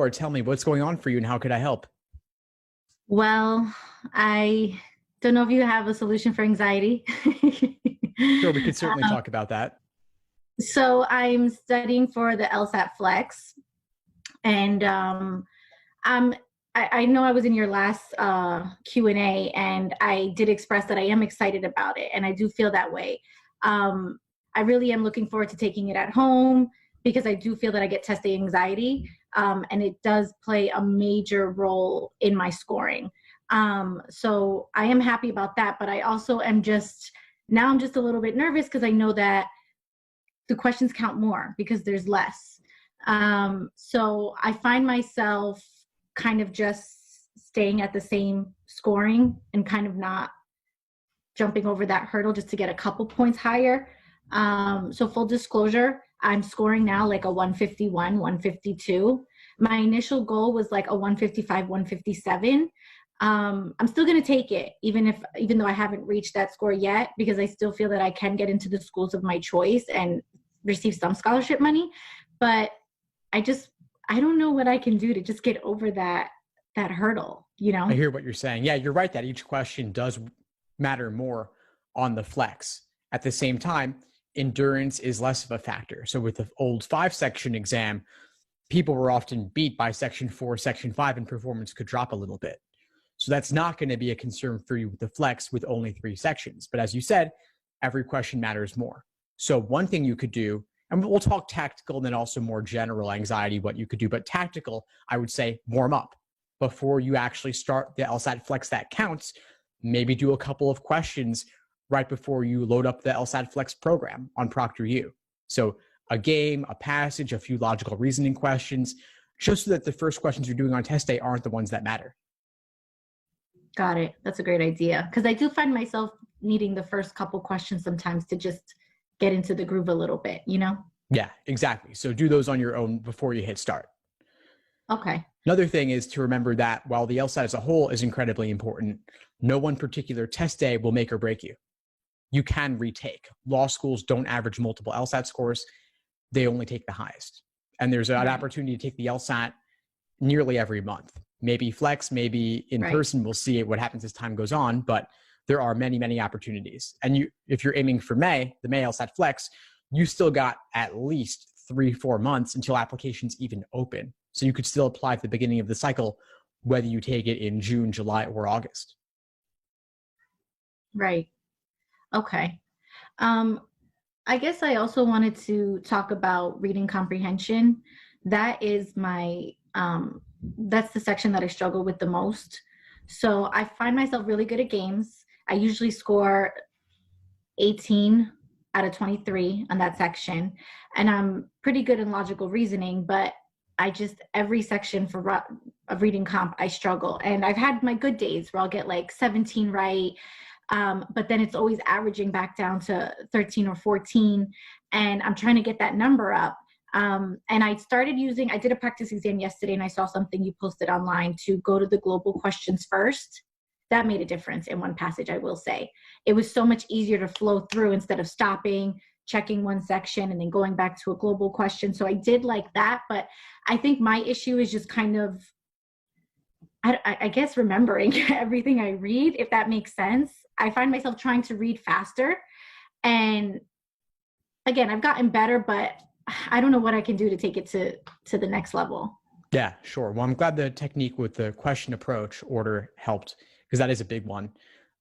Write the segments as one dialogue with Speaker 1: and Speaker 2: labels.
Speaker 1: more. Tell me what's going on for you and how could I help?
Speaker 2: Well, I don't know if you have a solution for anxiety.
Speaker 1: Sure, we could certainly talk about that.
Speaker 2: So I'm studying for the LSAT Flex, and I know I was in your last Q&A, and I did express that I am excited about it, and I do feel that way. I really am looking forward to taking it at home because I do feel that I get test anxiety, and it does play a major role in my scoring. So I am happy about that, but I also am now I'm just a little bit nervous because I know that the questions count more because there's less. So I find myself kind of just staying at the same scoring and kind of not jumping over that hurdle just to get a couple points higher. So full disclosure, I'm scoring now like a 151, 152. My initial goal was like a 155, 157. I'm still going to take it, even though I haven't reached that score yet, because I still feel that I can get into the schools of my choice and receive some scholarship money. But I don't know what I can do to just get over that hurdle,
Speaker 1: I hear what you're saying. Yeah, you're right that each question does matter more on the flex. At the same time, endurance is less of a factor. So with the old 5-section exam, people were often beat by section 4, section 5, and performance could drop a little bit. So that's not going to be a concern for you with the flex with only 3 sections. But as you said, every question matters more. So one thing you could do, and we'll talk tactical and then also more general anxiety, what you could do, but tactical, I would say warm up. Before you actually start the LSAT Flex that counts, maybe do a couple of questions right before you load up the LSAT Flex program on ProctorU. So a game, a passage, a few logical reasoning questions, just so that the first questions you're doing on test day aren't the ones that matter.
Speaker 2: Got it. That's a great idea. Because I do find myself needing the first couple questions sometimes to just get into the groove a little bit,
Speaker 1: Yeah, exactly. So do those on your own before you hit start.
Speaker 2: Okay.
Speaker 1: Another thing is to remember that while the LSAT as a whole is incredibly important, no one particular test day will make or break you. You can retake. Law schools don't average multiple LSAT scores. They only take the highest. And there's an opportunity to take the LSAT nearly every month. Maybe flex, maybe in person. We'll see what happens as time goes on, but there are many, many opportunities. And if you're aiming for the May LSAT Flex, you still got at least 3-4 months until applications even open. So you could still apply at the beginning of the cycle, whether you take it in June, July, or August.
Speaker 2: Right. Okay. I guess I also wanted to talk about reading comprehension. That is that's the section that I struggle with the most. So I find myself really good at games. I usually score 18 out of 23 on that section. And I'm pretty good in logical reasoning, but every section of reading comp, I struggle. And I've had my good days where I'll get like 17 right. But then it's always averaging back down to 13 or 14. And I'm trying to get that number up. And I did a practice exam yesterday, and I saw something you posted online to go to the global questions first. That made a difference in one passage, I will say. It was so much easier to flow through instead of stopping, checking one section, and then going back to a global question. So I did like that, but I think my issue is just kind of, I guess, remembering everything I read, if that makes sense. I find myself trying to read faster. And again, I've gotten better, but I don't know what I can do to take it to the next level.
Speaker 1: Yeah, sure. Well, I'm glad the technique with the question approach order helped, because that is a big one.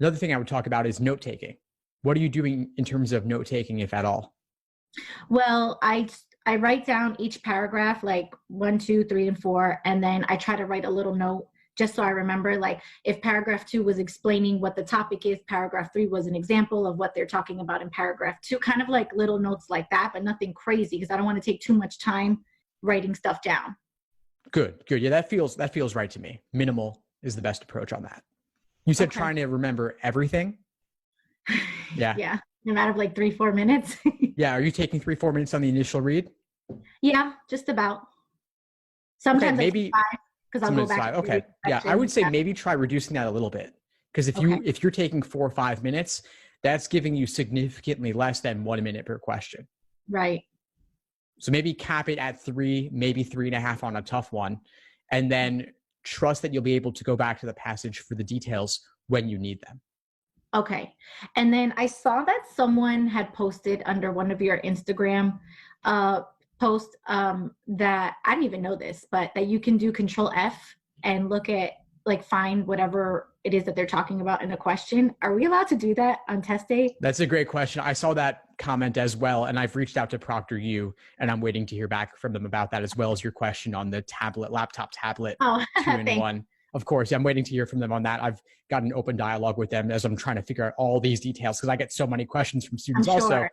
Speaker 1: Another thing I would talk about is note-taking. What are you doing in terms of note-taking, if at all?
Speaker 2: Well, I write down each paragraph, like 1, 2, 3, and 4, and then I try to write a little note just so I remember, like if paragraph 2 was explaining what the topic is, paragraph 3 was an example of what they're talking about in paragraph 2, kind of like little notes like that, but nothing crazy because I don't want to take too much time writing stuff down. Good.
Speaker 1: Yeah, that feels right to me. Minimal is the best approach on that. You said trying to remember everything? Yeah.
Speaker 2: Yeah. In a matter of like 3-4 minutes.
Speaker 1: Yeah. Are you taking 3-4 minutes on the initial read?
Speaker 2: Yeah, just about. Sometimes
Speaker 1: maybe
Speaker 2: 5 because I'll go back.
Speaker 1: Okay. Yeah. I would say maybe try reducing that a little bit. Because if you're taking 4 or 5 minutes, that's giving you significantly less than 1 minute per question.
Speaker 2: Right.
Speaker 1: So maybe cap it at 3, maybe 3.5 on a tough one. and then trust that you'll be able to go back to the passage for the details when you need them.
Speaker 2: Okay. And then I saw that someone had posted under one of your Instagram posts that I didn't even know this, but that you can do Control F and look at, like, find whatever it is that they're talking about in a question. Are we allowed to do that on test day?
Speaker 1: That's a great question. I saw that comment as well, and I've reached out to ProctorU, and I'm waiting to hear back from them about that, as well as your question on the laptop tablet,
Speaker 2: Oh,
Speaker 1: 2-in-1. Of course, I'm waiting to hear from them on that. I've got an open dialogue with them as I'm trying to figure out all these details, because I get so many questions from students also,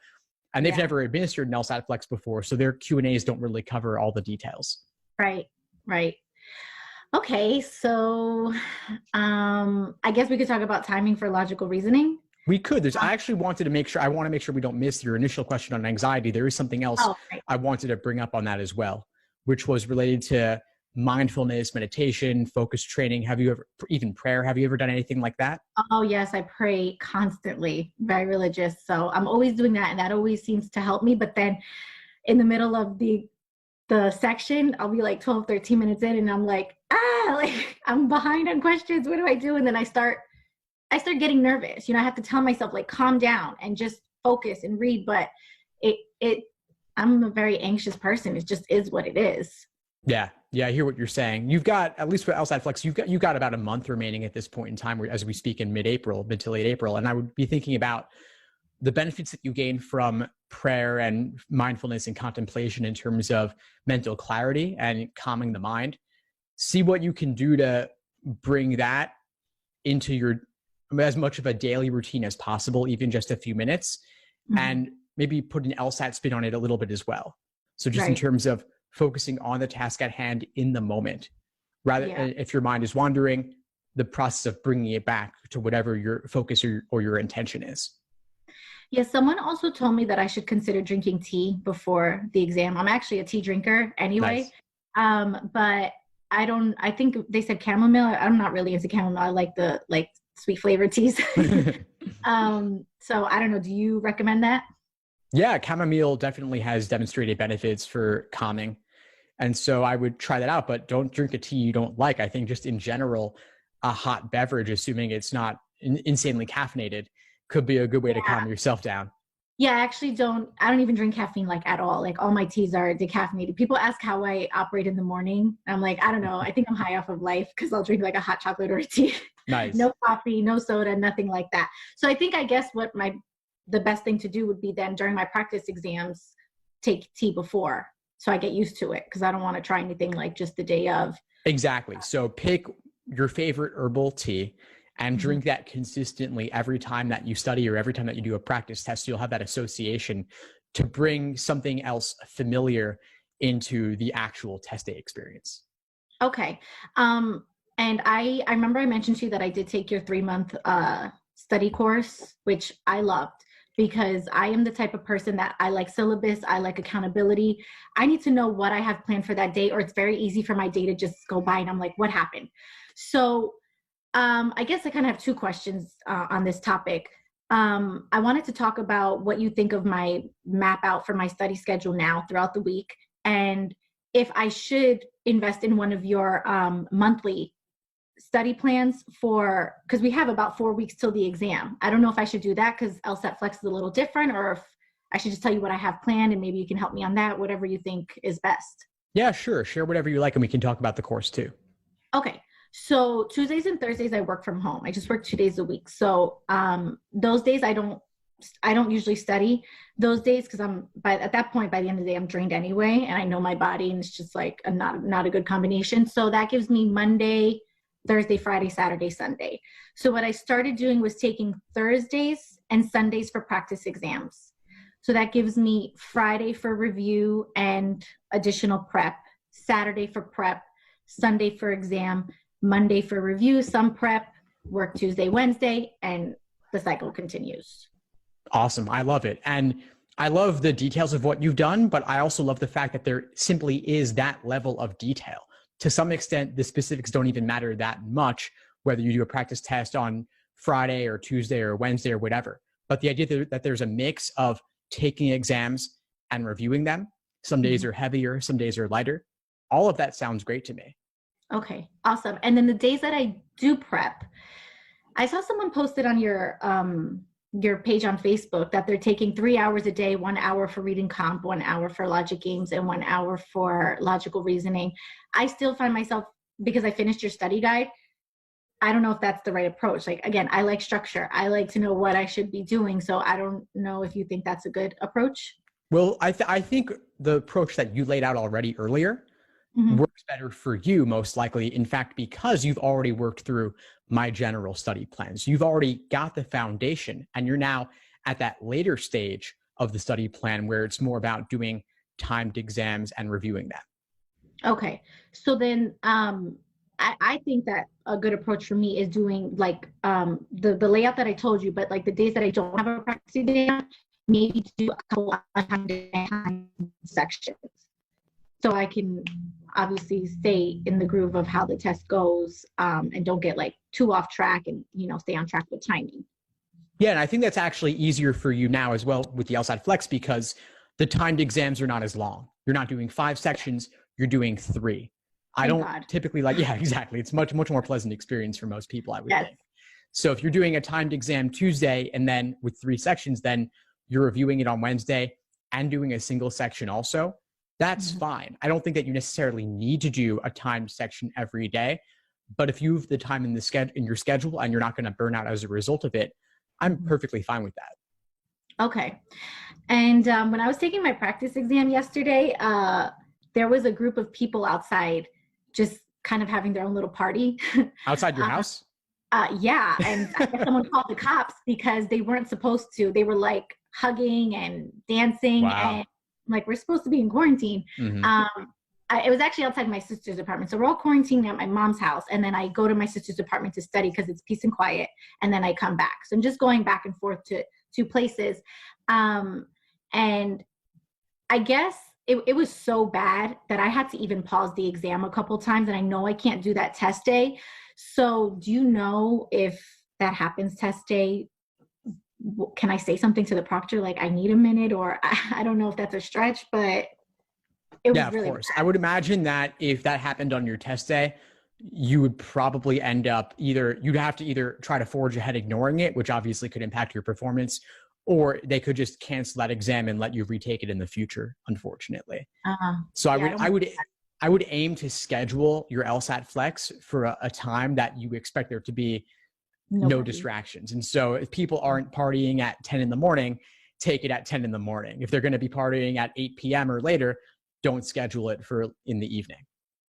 Speaker 1: and they've never administered an LSAT Flex before, so their Q&As don't really cover all the details.
Speaker 2: Right. Okay, so I guess we could talk about timing for logical reasoning.
Speaker 1: We could. I actually wanted to make sure, I want to make sure we don't miss your initial question on anxiety. There is something else I wanted to bring up on that as well, which was related to mindfulness, meditation, focus training. Have you ever, even prayer, have you ever done anything like that?
Speaker 2: Oh, yes, I pray constantly, very religious. So I'm always doing that, and that always seems to help me. But then in the middle of the section, I'll be like 12, 13 minutes in, and I'm like, like I'm behind on questions. What do I do? And then I start getting nervous. You know, I have to tell myself, like, calm down and just focus and read. But I'm a very anxious person. It just is what it is.
Speaker 1: Yeah, I hear what you're saying. You've got, at least with LSAT Flex, you've got about a month remaining at this point in time, as we speak in mid to late April. And I would be thinking about the benefits that you gain from prayer and mindfulness and contemplation in terms of mental clarity and calming the mind. See what you can do to bring that into your, as much of a daily routine as possible, even just a few minutes, and maybe put an LSAT spin on it a little bit as well. So just in terms of focusing on the task at hand in the moment, rather if your mind is wandering, the process of bringing it back to whatever your focus or your intention is.
Speaker 2: Yeah, someone also told me that I should consider drinking tea before the exam. I'm actually a tea drinker anyway. Nice. But I think they said chamomile. I'm not really into chamomile. I like the sweet flavored teas. So I don't know. Do you recommend that?
Speaker 1: Yeah, chamomile definitely has demonstrated benefits for calming. And so I would try that out, but don't drink a tea you don't like. I think just in general, a hot beverage, assuming it's not insanely caffeinated, could be a good way to calm yourself down.
Speaker 2: Yeah, I don't even drink caffeine like at all. Like all my teas are decaffeinated. People ask how I operate in the morning. I'm like, I don't know. I think I'm high off of life because I'll drink like a hot chocolate or a tea.
Speaker 1: Nice.
Speaker 2: No coffee, no soda, nothing like that. So I think, I guess the best thing to do would be then during my practice exams, take tea before. So I get used to it because I don't want to try anything like just the day of.
Speaker 1: Exactly. So pick your favorite herbal tea and drink that consistently every time that you study or every time that you do a practice test. You'll have that association to bring something else familiar into the actual test day experience.
Speaker 2: Okay. And I remember I mentioned to you that I did take your 3-month study course, which I loved, because I am the type of person that I like syllabus, I like accountability. I need to know what I have planned for that day, or it's very easy for my day to just go by and I'm like, what happened? So I guess I kind of have 2 questions on this topic. I wanted to talk about what you think of my map out for my study schedule now throughout the week, and if I should invest in one of your monthly study plans because we have about 4 weeks till the exam. I don't know if I should do that because LSAT Flex is a little different, or if I should just tell you what I have planned and maybe you can help me on that, whatever you think is best.
Speaker 1: Yeah, sure. Share whatever you like and we can talk about the course too.
Speaker 2: Okay. So Tuesdays and Thursdays I work from home. I just work 2 days a week. So those days I don't usually study those days because at that point, by the end of the day, I'm drained anyway, and I know my body, and it's just like not a good combination. So that gives me Monday, Thursday, Friday, Saturday, Sunday. So what I started doing was taking Thursdays and Sundays for practice exams. So that gives me Friday for review and additional prep, Saturday for prep, Sunday for exam, Monday for review, some prep, work Tuesday, Wednesday, and the cycle continues.
Speaker 1: Awesome. I love it. And I love the details of what you've done, but I also love the fact that there simply is that level of detail. To some extent, the specifics don't even matter that much, whether you do a practice test on Friday or Tuesday or Wednesday or whatever. But the idea that there's a mix of taking exams and reviewing them, some days are heavier, some days are lighter. All of that sounds great to me.
Speaker 2: Okay, awesome. And then the days that I do prep, I saw someone posted on your page on Facebook that they're taking 3 hours a day, 1 hour for reading comp, 1 hour for logic games, and 1 hour for logical reasoning. I still find myself, because I finished your study guide, I don't know if that's the right approach. Like, again, I like structure. I like to know what I should be doing. So I don't know if you think that's a good approach.
Speaker 1: Well, I think the approach that you laid out already earlier
Speaker 2: Mm-hmm.
Speaker 1: works better for you, most likely, in fact, because you've already worked through my general study plans. You've already got the foundation, and you're now at that later stage of the study plan where it's more about doing timed exams and reviewing them.
Speaker 2: Okay. So then I think that a good approach for me is doing like the layout that I told you, but like the days that I don't have a practice exam, maybe do a couple of time sections. So I can obviously stay in the groove of how the test goes, and don't get like too off track, and, you know, stay on track with timing.
Speaker 1: Yeah, and I think that's actually easier for you now as well with the LSAT Flex because the timed exams are not as long. You're not doing 5 sections, you're doing 3. I
Speaker 2: Thank
Speaker 1: don't
Speaker 2: God.
Speaker 1: typically like, yeah, exactly. It's much more pleasant experience for most people, I would
Speaker 2: Yes.
Speaker 1: think. So if you're doing a timed exam Tuesday and then with 3 sections, then you're reviewing it on Wednesday and doing a single section also, that's fine. I don't think that you necessarily need to do a timed section every day, but if you have the time in your schedule and you're not going to burn out as a result of it, I'm perfectly fine with that.
Speaker 2: Okay. And when I was taking my practice exam yesterday, there was a group of people outside just kind of having their own little party.
Speaker 1: Outside your house?
Speaker 2: Yeah. And I guess someone called the cops because they weren't supposed to. They were like hugging and dancing.
Speaker 1: Wow.
Speaker 2: And like, we're supposed to be in quarantine.
Speaker 1: Mm-hmm.
Speaker 2: It was actually outside my sister's apartment. So we're all quarantined at my mom's house. And then I go to my sister's apartment to study because it's peace and quiet. And then I come back. So I'm just going back and forth to 2 places. And I guess it was so bad that I had to even pause the exam a couple times. And I know I can't do that test day. So do you know if that happens test day? Can I say something to the proctor? Like, I need a minute, or I don't know if that's a stretch, but it was really
Speaker 1: of course.
Speaker 2: bad.
Speaker 1: I would imagine that if that happened on your test day, you would probably end up you'd have to either try to forge ahead ignoring it, which obviously could impact your performance, or they could just cancel that exam and let you retake it in the future, unfortunately. So
Speaker 2: Yeah,
Speaker 1: I would aim to schedule your LSAT Flex for a time that you expect there to be no distractions. And so if people aren't partying at 10 in the morning, take it at 10 in the morning. If they're going to be partying at 8 p.m. or later, don't schedule it for in the evening.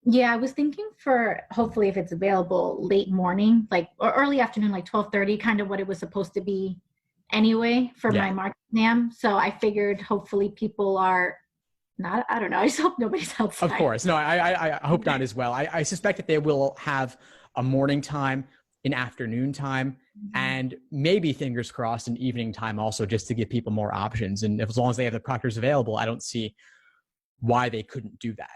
Speaker 2: Yeah, I was thinking for, hopefully if it's available, late morning, like, or early afternoon, like 12:30, kind of what it was supposed to be anyway for my March exam. So I figured hopefully people are not, I don't know. I just hope nobody's outside.
Speaker 1: Of course. No, I hope not as well. I suspect that they will have a morning time, an afternoon time, and maybe, fingers crossed, an evening time also, just to give people more options. And as long as they have the proctors available, I don't see why they couldn't do that.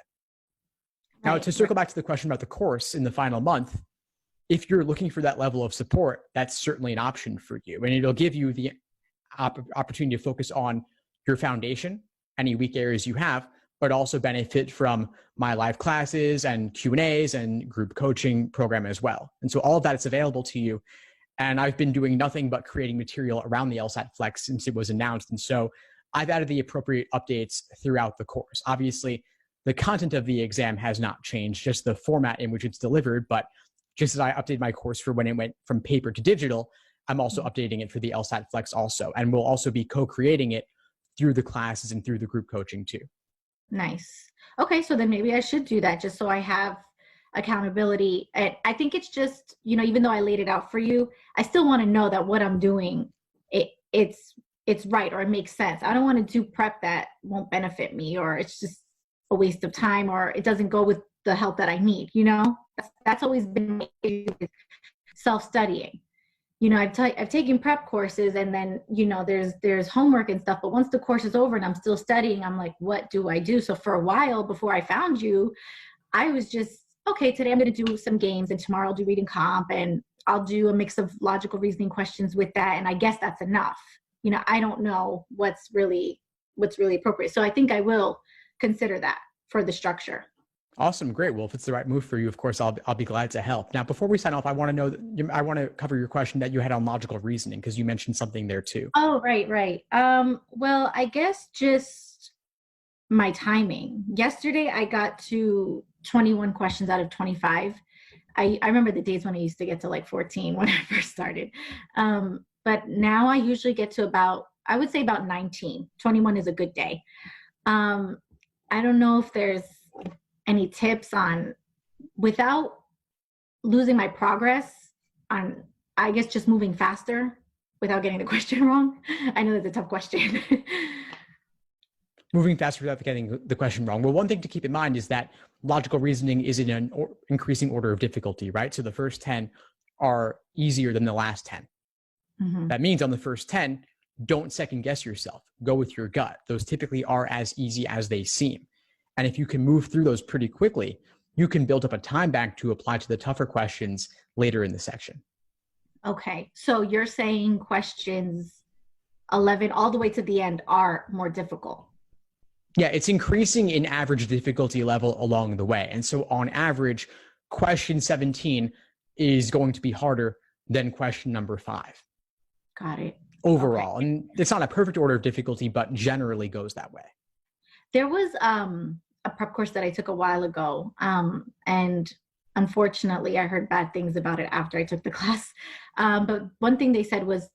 Speaker 1: Now, to circle back to the question about the course in the final month, if you're looking for that level of support, that's certainly an option for you. And it'll give you the opportunity to focus on your foundation, any weak areas you have, but also benefit from my live classes and Q&As and group coaching program as well. And so all of that is available to you. And I've been doing nothing but creating material around the LSAT Flex since it was announced. And so I've added the appropriate updates throughout the course. Obviously, the content of the exam has not changed, just the format in which it's delivered. But just as I updated my course for when it went from paper to digital, I'm also updating it for the LSAT Flex also. And we'll also be co-creating it through the classes and through the group coaching too.
Speaker 2: Nice. Okay, so then maybe I should do that just so I have accountability. And I think it's just, you know, even though I laid it out for you, I still want to know that what I'm doing, it's right, or it makes sense. I don't want to do prep that won't benefit me, or it's just a waste of time, or it doesn't go with the help that I need, you know? That's always been my issue with self-studying. You know, I've taken prep courses, and then, you know, there's homework and stuff, but once the course is over and I'm still studying, I'm like, what do I do? So for a while before I found you, I was just, okay, today I'm going to do some games, and tomorrow I'll do reading comp, and I'll do a mix of logical reasoning questions with that. And I guess that's enough. You know, I don't know what's really appropriate. So I think I will consider that for the structure.
Speaker 1: Awesome. Great. Well, if it's the right move for you, of course, I'll be glad to help. Now, before we sign off, I want to know I want to cover your question that you had on logical reasoning, because you mentioned something there too.
Speaker 2: Oh, right, right. Well, I guess just my timing. Yesterday, I got to 21 questions out of 25. I remember the days when I used to get to like 14 when I first started. But now I usually get to I would say about 19. 21 is a good day. I don't know if there's any tips on, without losing my progress, on, I guess, just moving faster without getting the question wrong. I know that's a tough question.
Speaker 1: Moving faster without getting the question wrong. Well, one thing to keep in mind is that logical reasoning is in an increasing order of difficulty, right? So the first 10 are easier than the last 10. Mm-hmm. That means on the first 10, don't second guess yourself. Go with your gut. Those typically are as easy as they seem. And if you can move through those pretty quickly, you can build up a time bank to apply to the tougher questions later in the section.
Speaker 2: Okay. So you're saying questions 11 all the way to the end are more difficult.
Speaker 1: Yeah, it's increasing in average difficulty level along the way. And so on average, question 17 is going to be harder than question number 5.
Speaker 2: Got it.
Speaker 1: Overall.
Speaker 2: Okay.
Speaker 1: And it's not a perfect order of difficulty, but generally goes that way.
Speaker 2: There was a prep course that I took a while ago. And unfortunately, I heard bad things about it after I took the class. But one thing they said was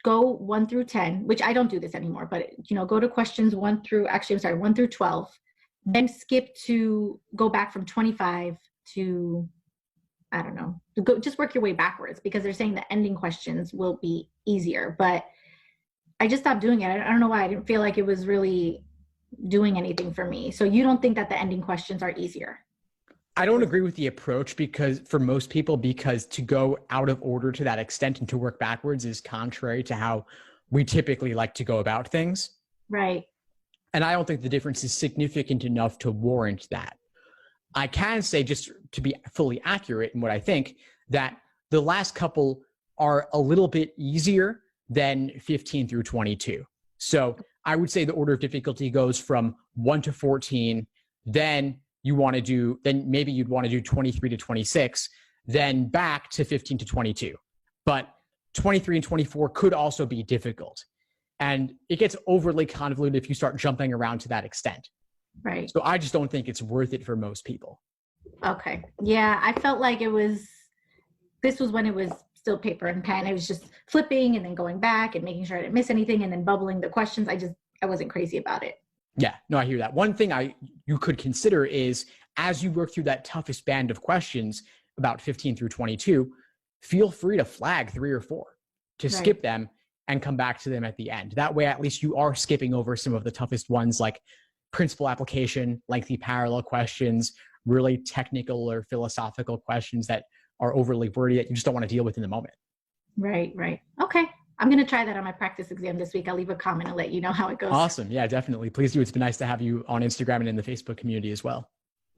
Speaker 2: go 1 through 10, which I don't do this anymore, but go to questions 1 through 12, then go back from 25 to, I don't know, just work your way backwards, because they're saying the ending questions will be easier. But I just stopped doing it. I don't know why. I didn't feel like it was really doing anything for me. So you don't think that the ending questions are easier?
Speaker 1: I don't agree with the approach, because for most people, because to go out of order to that extent and to work backwards is contrary to how we typically like to go about things.
Speaker 2: Right.
Speaker 1: And I don't think the difference is significant enough to warrant that. I can say, just to be fully accurate in what I think, that the last couple are a little bit easier than 15 through 22. So I would say the order of difficulty goes from 1 to 14, then maybe you'd want to do 23 to 26, then back to 15 to 22. But 23 and 24 could also be difficult. And it gets overly convoluted if you start jumping around to that extent.
Speaker 2: Right.
Speaker 1: So I just don't think it's worth it for most people.
Speaker 2: Okay. Yeah, I felt like this was when it was still paper and pen. It was just flipping and then going back and making sure I didn't miss anything and then bubbling the questions. I wasn't crazy about it.
Speaker 1: Yeah, no, I hear that. One thing you could consider is, as you work through that toughest band of questions, about 15 through 22, feel free to flag 3 or 4 to skip them and come back to them at the end. That way, at least you are skipping over some of the toughest ones, like principal application, lengthy parallel questions, really technical or philosophical questions that are overly wordy that you just don't want to deal with in the moment.
Speaker 2: Right. Okay. I'm going to try that on my practice exam this week. I'll leave a comment and let you know how it goes.
Speaker 1: Awesome. Yeah, definitely. Please do. It's been nice to have you on Instagram and in the Facebook community as well.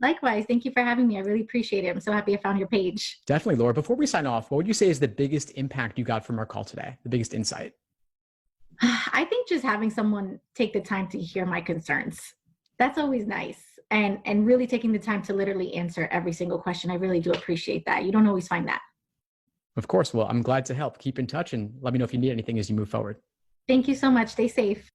Speaker 2: Likewise. Thank you for having me. I really appreciate it. I'm so happy I found your page.
Speaker 1: Definitely, Laura. Before we sign off, what would you say is the biggest impact you got from our call today? The biggest insight?
Speaker 2: I think just having someone take the time to hear my concerns. That's always nice. And really taking the time to literally answer every single question. I really do appreciate that. You don't always find that.
Speaker 1: Of course. Well, I'm glad to help. Keep in touch and let me know if you need anything as you move forward.
Speaker 2: Thank you so much. Stay safe.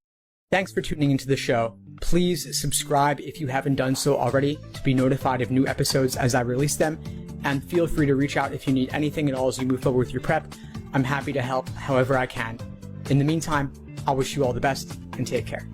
Speaker 1: Thanks for tuning into the show. Please subscribe if you haven't done so already to be notified of new episodes as I release them. And feel free to reach out if you need anything at all as you move forward with your prep. I'm happy to help however I can. In the meantime, I'll wish you all the best and take care.